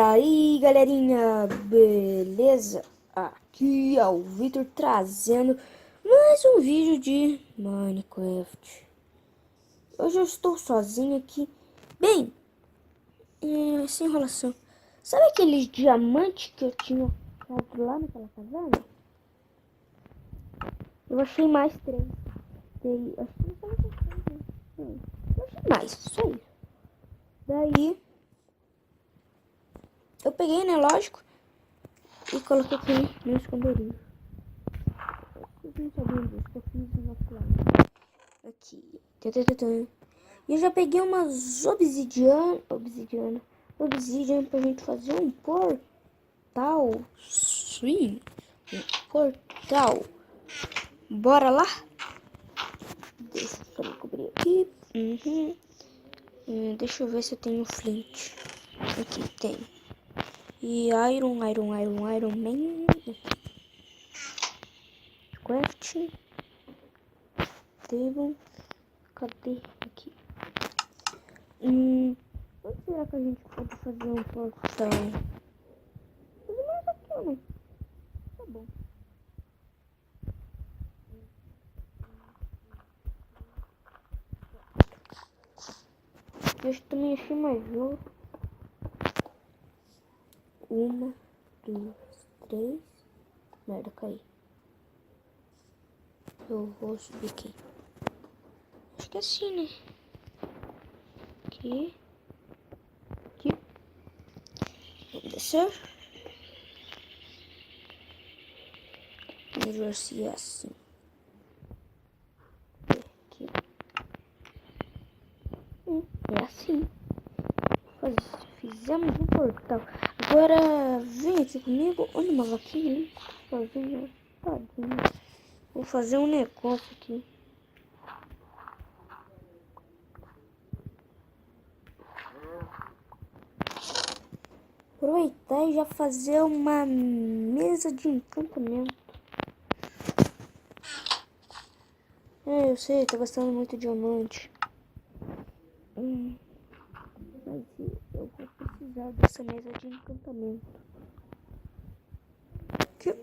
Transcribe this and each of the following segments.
aí, galerinha, beleza? Aqui é o Victor trazendo mais um vídeo de Minecraft. Hoje eu estou sozinho aqui. Bem, sem enrolação. Sabe aqueles diamantes que eu tinha achado lá naquela caverna? Eu achei mais três. Acho que não foi três, né? Eu achei mais, só isso. Daí, eu peguei, né, lógico. E coloquei aqui no esconderijo. Vocês não sabiam disso, que eu fiz no offline. Aqui. E eu já peguei umas obsidiana pra gente fazer um portal. Sim. Um portal. Bora lá? Deixa eu só me cobrir aqui. Deixa eu ver se eu tenho flint. Aqui, tem. E Iron Man. Craft. Table. Cadê aqui? Onde será que a gente pode fazer um portal? Fazer mais aqui, né? Tá bom. Eu também achei mais ouro. 1, 2, 3. Merda, caí. Eu vou subir aqui. Acho que é assim, né? Aqui. Aqui. Vamos descer. Vamos ver se é assim. Aqui. É assim. Fizemos um portal. Agora vem aqui comigo. Olha uma vaquinha ali. Sozinha. Tadinha. Vou fazer um negócio aqui. Aproveitar e já fazer uma mesa de encantamento. Eu sei, tô gastando muito diamante. Mas eu vou precisar dessa mesa de encantamento. Aqui.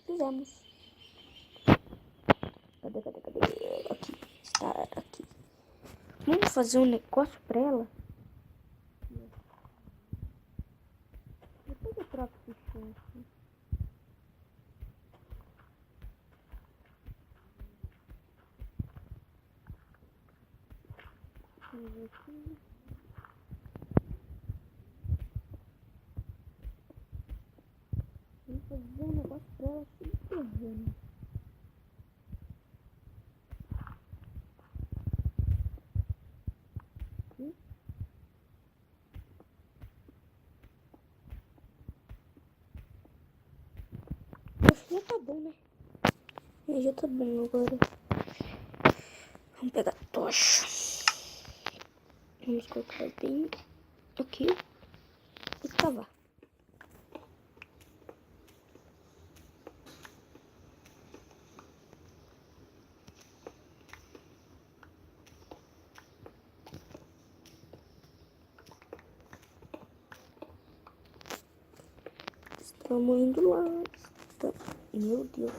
Fizemos. Cadê? Aqui. Está aqui. Vamos fazer um negócio pra ela? Depois eu troco esse chão aqui. Vamos ver aqui. Vamos fazer um negócio pra ela sem problema. Aqui. Acho que já tá bom, né? Já tá bom agora. Vamos pegar a tocha. Vamos colocar bem aqui e cavar. Estamos indo lá. Meu Deus.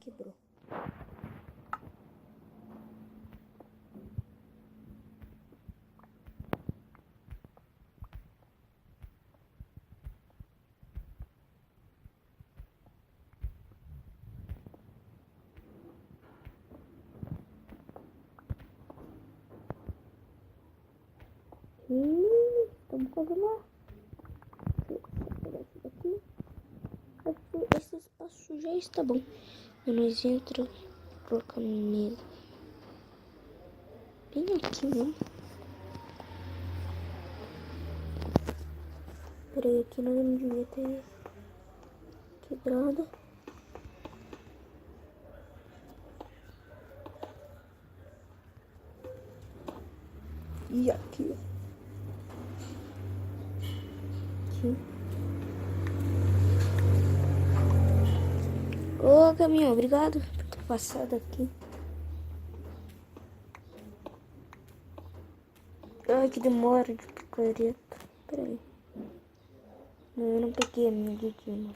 Quebrou. Estamos quase lá. Deixa eu pegar esse daqui. Já está bom. Nós entra, coloca na mesa. Bem aqui mesmo. Peraí, aqui nós não devia ter quebrado. E aqui. Aqui. Ô, caminhão, obrigado por ter passado aqui. Ai, que demora de picareta. Peraí. Não, eu não peguei a minha dedinha.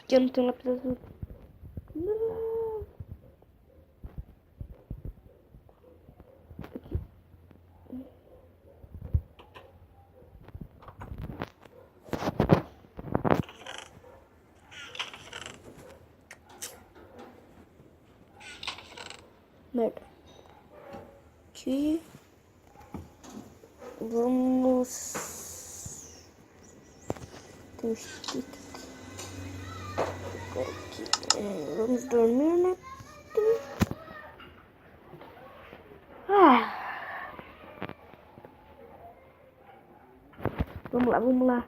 Eu não tenho lápis azul. Não. Merda. Aqui. Vamos. Tem um stick aqui. Vamos dormir, né? Vamos lá.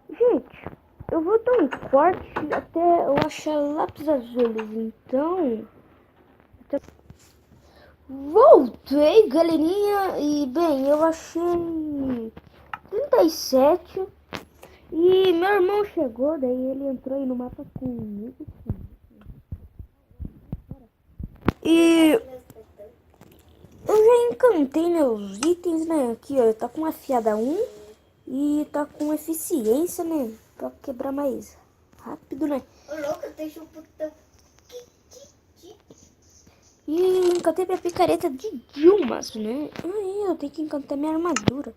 Gente, eu vou dar um corte até eu achar lápis azuis, então... Voltei, galerinha, e bem, eu achei 37 e meu irmão chegou, daí ele entrou aí no mapa comigo. E eu já encantei meus itens, né? Aqui, ó, tá com afiada 1 e tá com eficiência, né? Pra quebrar mais rápido, né? Ô, louco, deixa o botão. E encantei minha picareta de Dilmas, né? Aí eu tenho que encantar minha armadura.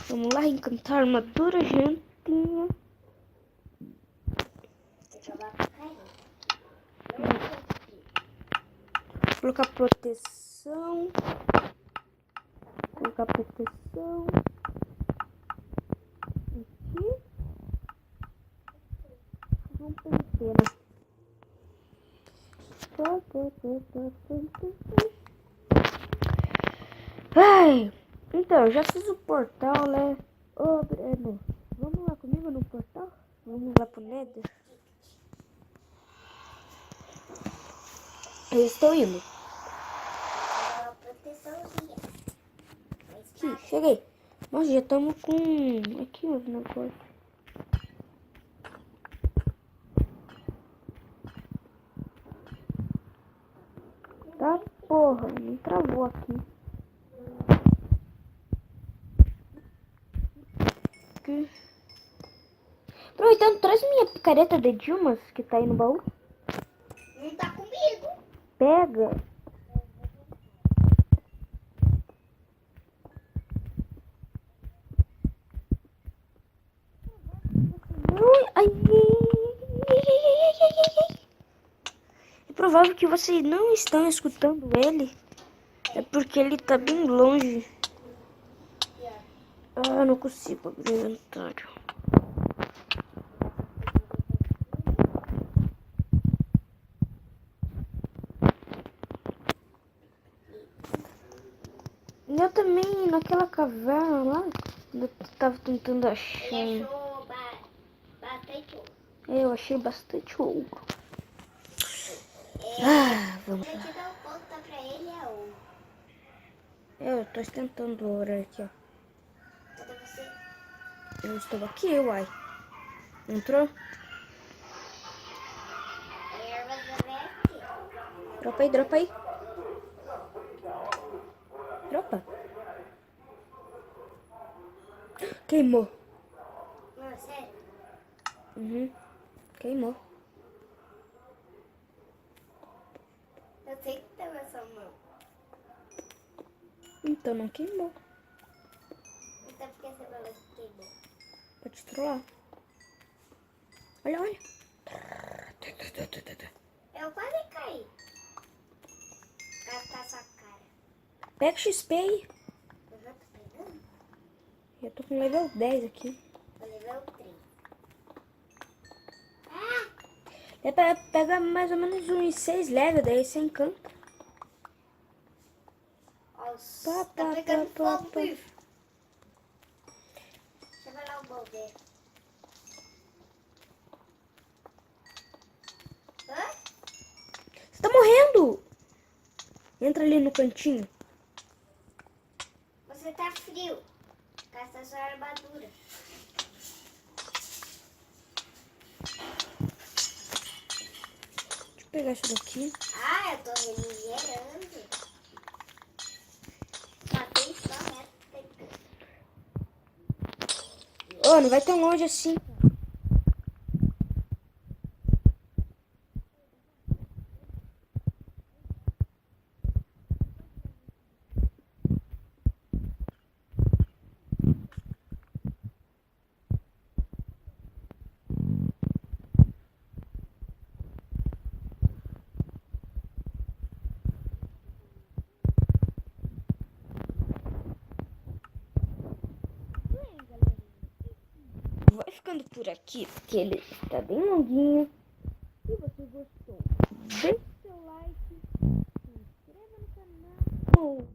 Vamos lá, encantar a armadura, gentinha. Colocar proteção. Colocar proteção. Aqui. Vamos pensar, né? Ai, então, já fiz o portal, né? Ô, Breno, vamos lá comigo no portal? Vamos lá pro Nether? Eu estou indo. Aqui, cheguei. Nossa, já estamos com... Aqui os negócios. Tá, porra, me travou aqui. Aproveitando, traz minha picareta de Dilmas que tá aí no baú. Não tá comigo. Pega. Ai, é provável que vocês não estão escutando ele. É porque ele tá bem longe. Ah, não consigo abrir o inventário. E eu também, naquela caverna lá, eu tava tentando achar. Ele achou bastante ouro. Eu achei bastante ouro. Vamos Pra lá. te dar o ponto pra ele é ouro. Eu tô tentando ouro aqui, ó. Cadê você? Eu estou aqui, uai. Entrou? A erva já é aqui. Dropa aí, dropa aí. Dropa. Queimou. Não, sério? Uhum. Queimou. Eu sei que tá na sua mão. Então não queimou. Então por que você falou que queimou? Pode trollar. Olha, olha. Pega XP aí. Eu já tô pegando. Eu tô com level 10 aqui. Tô level 3. Pega mais ou menos uns 6 levels, daí você encanta. Nossa, tá pegando fogo, pá. bicho. Deixa eu ver lá o balde. Hã? Você tá morrendo! Entra ali no cantinho. Você tá frio. Gasta sua armadura. Deixa eu pegar isso daqui. Ah, eu tô refrigerando. Matei só reto pegando. Ô, não vai tão longe assim. Vai ficando por aqui, porque ele está bem longuinho. Se você gostou, deixe seu like, se inscreva no canal.